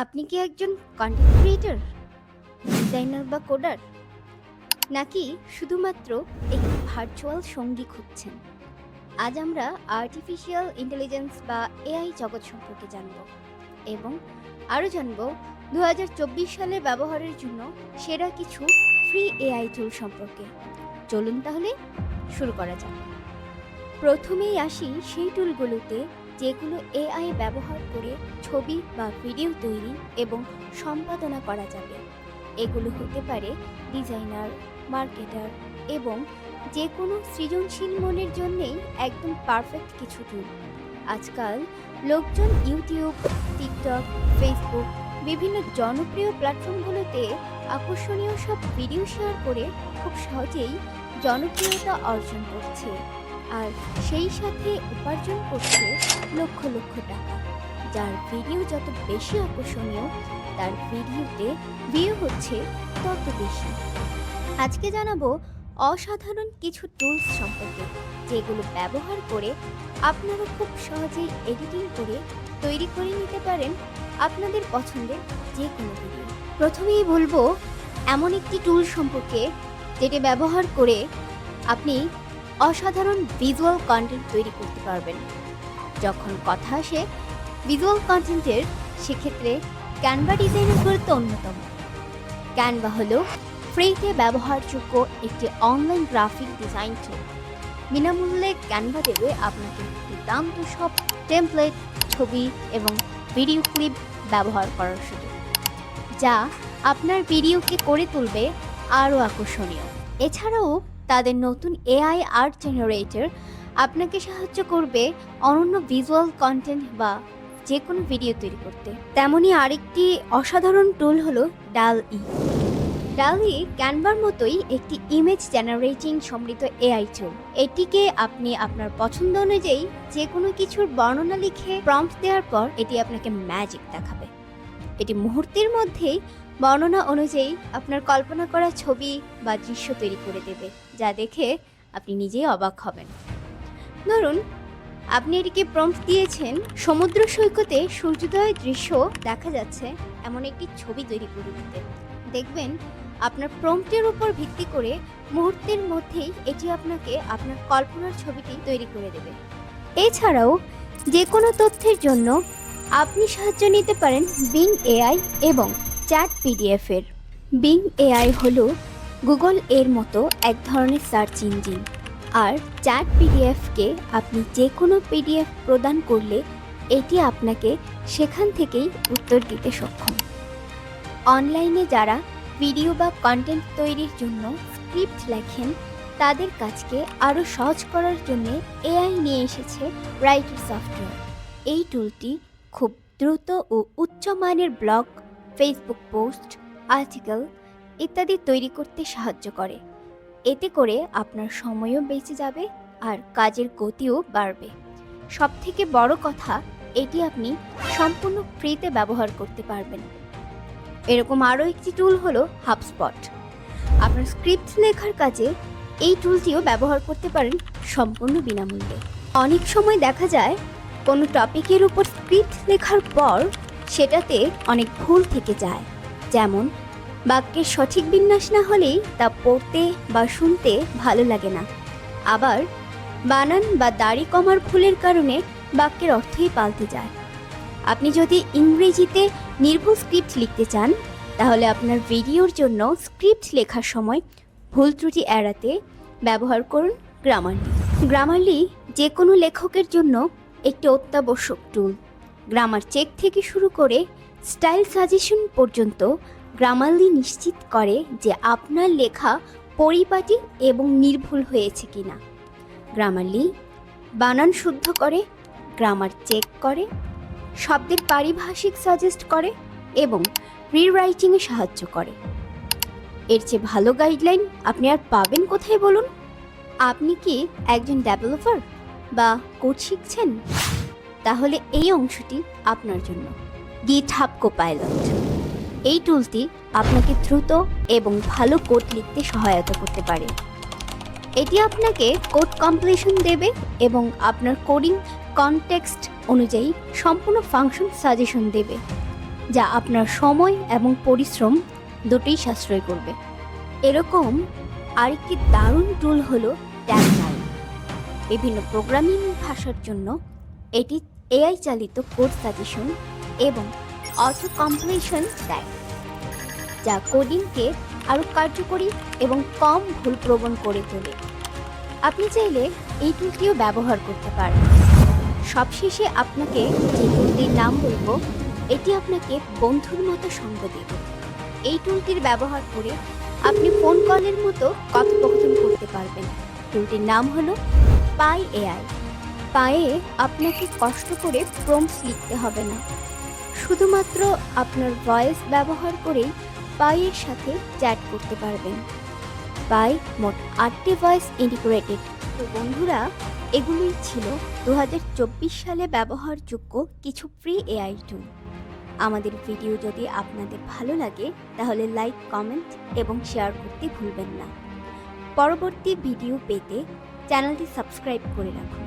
আপনি কি একজন কন্টেন্ট ক্রিয়েটর, ডিজাইনার বা কোডার, নাকি শুধুমাত্র একটি ভার্চুয়াল সঙ্গী খুঁজছেন? আজ আমরা আর্টিফিশিয়াল ইন্টেলিজেন্স বা এআই জগৎ সম্পর্কে জানব এবং আরও জানব 2024 সালে ব্যবহারের জন্য সেরা কিছু ফ্রি এআই টুল সম্পর্কে। চলুন তাহলে শুরু করা যাক। প্রথমেই আসি সেই টুলগুলোতে যেগুলো এআই ব্যবহার করে ছবি বা ভিডিও তৈরি এবং সম্পাদনা করা যাবে। এগুলো হতে পারে ডিজাইনার, মার্কেটার এবং যে কোনো সৃজনশীল মনের জন্যেই একদম পারফেক্ট কিছু টুল। আজকাল লোকজন ইউটিউব, টিকটক, ফেসবুক বিভিন্ন জনপ্রিয় প্ল্যাটফর্মগুলোতে আকর্ষণীয় সব ভিডিও শেয়ার করে খুব সহজেই জনপ্রিয়তা অর্জন করছে, আর সেই সাথে উপার্জন করছে লক্ষ লক্ষ টাকা। যার ভিডিও যত বেশি আকর্ষণীয়, তার ভিডিওতে ভিউ হচ্ছে তত বেশি। আজকে জানাবো অসাধারণ কিছু টুলস সম্পর্কে, যেগুলো ব্যবহার করে আপনারা খুব সহজেই এডিটিং করে তৈরি করে নিতে পারেন আপনাদের পছন্দের যে কোনো ভিডিও। প্রথমেই বলবো এমন একটি টুল সম্পর্কে যেটি ব্যবহার করে আপনি অসাধারণ ভিজুয়াল কন্টেন্ট তৈরি করতে পারবেন। যখন কথা আসে ভিজুয়াল কন্টেন্টের, সেক্ষেত্রে ক্যানভা ডিজাইনের গুরুত্ব অন্যতম। ক্যানভা হলো ফ্রিতে ব্যবহারযোগ্য একটি অনলাইন গ্রাফিক ডিজাইন টুল। বিনামূল্যে ক্যানভা দেবে আপনাকে দুর্দান্ত সব টেমপ্লেট, ছবি এবং ভিডিও ক্লিপ ব্যবহার করার সুযোগ, যা আপনার ভিডিওকে করে তুলবে আরও আকর্ষণীয়। এছাড়াও তাদের নতুন এআই আর্ট জেনারেটর আপনাকে সাহায্য করবে অনন্য ভিজুয়াল কন্টেন্ট বা যে কোনো ভিডিও তৈরি করতে। তেমনই আরেকটি অসাধারণ টুল হলো ডাল-ই। ডাল-ই ক্যানভার মতোই একটি ইমেজ জেনারেটিং সমৃদ্ধ এআই টুল। এটিকে আপনি আপনার পছন্দ অনুযায়ী যে কোনো কিছুর বর্ণনা লিখে প্রম্পট দেওয়ার পর এটি আপনাকে ম্যাজিক দেখাবে। এটি মুহূর্তের মধ্যেই বর্ণনা অনুযায়ী আপনার কল্পনা করা ছবি বা দৃশ্য তৈরি করে দেবে, যা দেখে আপনি নিজেই অবাক হবেন। ধরুন আপনি এটিকে প্রম্পট দিয়েছেন সমুদ্র সৈকতে সূর্যোদয়ের দৃশ্য দেখা যাচ্ছে এমন একটি ছবি তৈরি করে দিতে। দেখবেন আপনার প্রম্পটের উপর ভিত্তি করে মুহূর্তের মধ্যেই এটি আপনাকে আপনার কল্পনার ছবিটি তৈরি করে দেবে। এছাড়াও যে কোনো তথ্যের জন্য আপনি সাহায্য নিতে পারেন বিং এআই এবং চ্যাট পিডিএফ এর। বিং এআই হলো গুগল এর মতো এক ধরনের সার্চ ইঞ্জিন, আর চ্যাট পিডিএফকে আপনি যে কোনো পিডিএফ প্রদান করলে এটি আপনাকে সেখান থেকেই উত্তর দিতে সক্ষম। অনলাইনে যারা ভিডিও বা কন্টেন্ট তৈরির জন্য স্ক্রিপ্ট লেখেন, তাদের কাজকে আরও সহজ করার জন্য এআই নিয়ে এসেছে রাইটার সফটওয়্যার। এই টুলটি খুব দ্রুত ও উচ্চমানের ব্লগ, ফেসবুক পোস্ট, আর্টিকেল ইত্যাদি তৈরি করতে সাহায্য করে। এতে করে আপনার সময়ও বেঁচে যাবে আর কাজের গতিও বাড়বে। সবথেকে বড় কথা, এটি আপনি সম্পূর্ণ ফ্রিতে ব্যবহার করতে পারবেন। এরকম আরও একটি টুল হলো হাবস্পট। আপনার স্ক্রিপ্ট লেখার কাজে এই টুলটিও ব্যবহার করতে পারেন সম্পূর্ণ বিনামূল্যে। অনেক সময় দেখা যায় কোনো টপিকের উপর স্ক্রিপ্ট লেখার পর সেটাতে অনেক ভুল থেকে যায়, যেমন বাক্যের সঠিক বিন্যাস না হলেই তা পড়তে বা শুনতে ভালো লাগে না। আবার বানান বা দাড়ি কমার ভুলের কারণে বাক্যের অর্থই পাল্টে যায়। আপনি যদি ইংরেজিতে নির্ভুল স্ক্রিপ্ট লিখতে চান, তাহলে আপনার ভিডিওর জন্য স্ক্রিপ্ট লেখার সময় ভুল ত্রুটি এড়াতে ব্যবহার করুন গ্রামারলি। গ্রামারলি যে কোনো লেখকের জন্য একটি অত্যাবশ্যক টুল। গ্রামার চেক থেকে শুরু করে স্টাইল সাজেশন পর্যন্ত গ্রামারলি নিশ্চিত করে যে আপনার লেখা পরিপাটি এবং নির্ভুল হয়েছে কিনা। গ্রামারলি বানান শুদ্ধ করে, গ্রামার চেক করে, শব্দের পারিভাষিক সাজেস্ট করে এবং রিরাইটিংয়ে সাহায্য করে। এর চেয়ে ভালো গাইডলাইন আপনি আর পাবেন কোথায় বলুন? আপনি কি একজন ডেভেলপার বা কোড শিখছেন? তাহলে এই অংশটি আপনার জন্য। GitHub copilot. এই টুলটি আপনাকে দ্রুত এবং ভালো কোড লিখতে সহায়তা করতে পারে। এটি আপনাকে কোড কমপ্লিশন দেবে এবং আপনার কোডিং কনটেক্সট অনুযায়ী সম্পূর্ণ ফাংশন সাজেশন দেবে, যা আপনার সময় এবং পরিশ্রম দুটোই সাশ্রয় করবে। এরকম আরেকটি দারুণ টুল হলো ট্যাগ9। বিভিন্ন প্রোগ্রামিং ভাষার জন্য এটি এআই চালিত কোড সাজেশন এবং অটো কমপ্লিশন দেয়, যা কোডিংকে আরও কার্যকরী এবং কম ভুলপ্রবণ করে তোলে। আপনি চাইলে এই টুলটিও ব্যবহার করতে পারেন। সবশেষে আপনাকে যে টুলটির নাম বলবো, এটি আপনাকে বন্ধুর মতো সঙ্গ দেবে। এই টুলটির ব্যবহার করে আপনি ফোন কলের মতো কথোপকথন করতে পারবেন। টুলটির নাম হলো পাই এআই। পায়ে আপনাকে কষ্ট করে প্রম্পটস লিখতে হবে না, শুধুমাত্র আপনার ভয়েস ব্যবহার করেই পাইয়ের সাথে চ্যাট করতে পারবেন। পাই মোট 8টি ভয়েস ইন্টিগ্রেটেড। তো বন্ধুরা, এগুলোই ছিল 2024 সালে ব্যবহারযোগ্য কিছু ফ্রি এআই টুল। আমাদের ভিডিও যদি আপনাদের ভালো লাগে তাহলে লাইক, কমেন্ট এবং শেয়ার করতে ভুলবেন না। পরবর্তী ভিডিও পেতে চ্যানেলটি সাবস্ক্রাইব করে রাখুন।